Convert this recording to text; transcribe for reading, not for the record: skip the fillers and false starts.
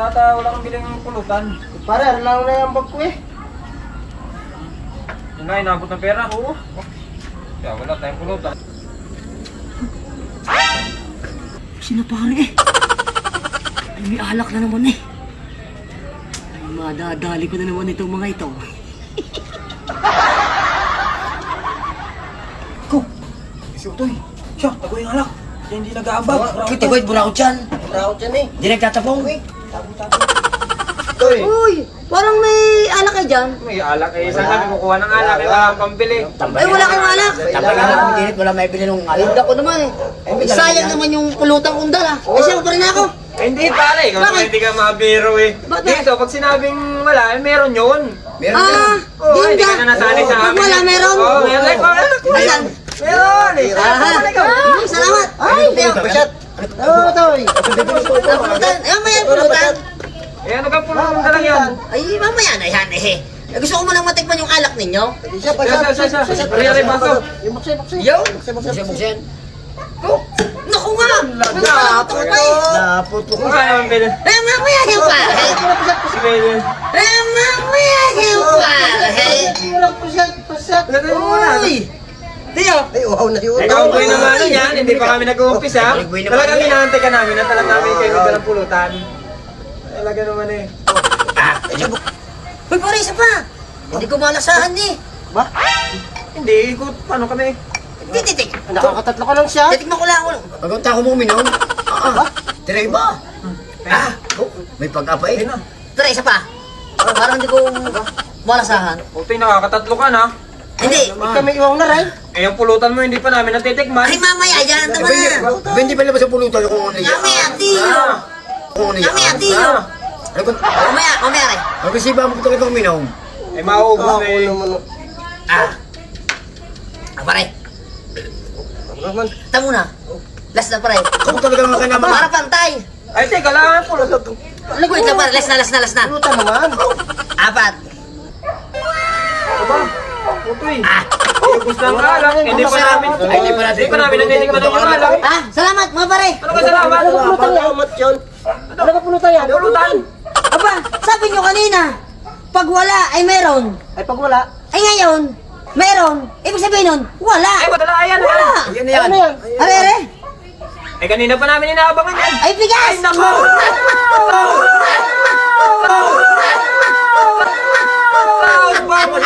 Tata, wala kang bilang pulutan. Pare, ano lang na yung bag ko eh. Yun nga, inabot ng pera. Oo. Kaya wala tayong pulutan. Sino pare eh? Ay, may alak na naman eh. Ay, madadali ko na naman itong mga ito. Ko! Iso to eh. Siya, tago yung alak. Siya hindi nag-aabag. Kita ko, burakot yan. Burakot yan eh. Di nagtatapong. Tago. Ito eh. Uy, parang may alak kayo dyan. May alak eh. Saan kami kukuha ng alak? Kaya wala kang pambili. Ay, wala kayong alak. Tambay na kami dinit, wala may bili ng alak. Ako naman eh. Sayang naman yung pulutang kundal ah. Eh, siya pa rin ako. Eh, hindi pare. Ikaw naman hindi ka mabiro eh. Bakit? Dito, pag sinabing wala, eh, meron yun. Ah, Oo, di hindi ka na nasanay sa Pag amin. wala, meron. Oo, meron. Asan? Meron eh. Aha. Salamat. Ay, Teo. Basyat. Oo, ito eh. Pulutan. Eh, mamaya yung pulutan. Eh, ano ka pulutan lang yan? Ay, mamaya na yan eh. Gusto ko mo lang matikman yung alak ninyo. Siya, basyat. Siya. Riyari baso. Yung buksin. Yo. Buksin. Naku nga. Napapot pa eh. Naputo ko. Wala naman pili. Eh, mamaya yung pare. Pili. Eh, mamaya yung pare. Walang basyat. Lagay mo muna. Uy. Teo. Ay, wow na yun. Ikaw boy naman yan, hindi pa kami nag-uumpisa. Talagang hinahantay ka namin at alam namin kayo may dalang pulutan. Talaga naman eh. Uy, pare, isa pa. Hindi ko malasahan eh. Ba? Hindi, ikot. Paano kami? Titik. Nakakatatlo ka lang siya. Titikman ko lang ako. Pagkanta ko mo uminom? Tira iba. May pag-apa eh. Ayun na. Tara, isa pa. Parang hindi ko malasahan. Buti nakakatatlo ka na. Hindi. Kami iwang na rin. Eh, yung pulutan mo hindi pa namin natitikman. Ay, mamaya, yan ang tama na. Hindi ba labas sa pulutan kung ano yan? Mamaya, Tio. Kung ano yan? Mamaya, Tio. Mamaya rin. Ang kasi ba mo talaga uminom? Eh, mauubos na eh. Pare, Naman. tamo na. Last na, pare. Ako talaga mga kanaman. Para pantay. Ay, teka lang. Pulutan. Wait lang, pare. Last na. Pulutan naman. Apat. Aba, putoy. Ubus lang ka lang. Hindi pa namin. Hindi pa namin natitikman ang alak. Ah, salamat, mga pare. Ano ka salamat? Salamat yun. Ano ka pulutan yan? Pulutan. Aba, sabi nyo kanina, pag wala ay meron. Ay, pag wala. Ay ngayon, meron. Ibig sabihin nun, wala. Ay, wala yan. Wala. Yan na yan. Ano yan? Are. Eh, kanina pa namin inaabangan yan. Ay, bigas. Ay, nako. Vamos,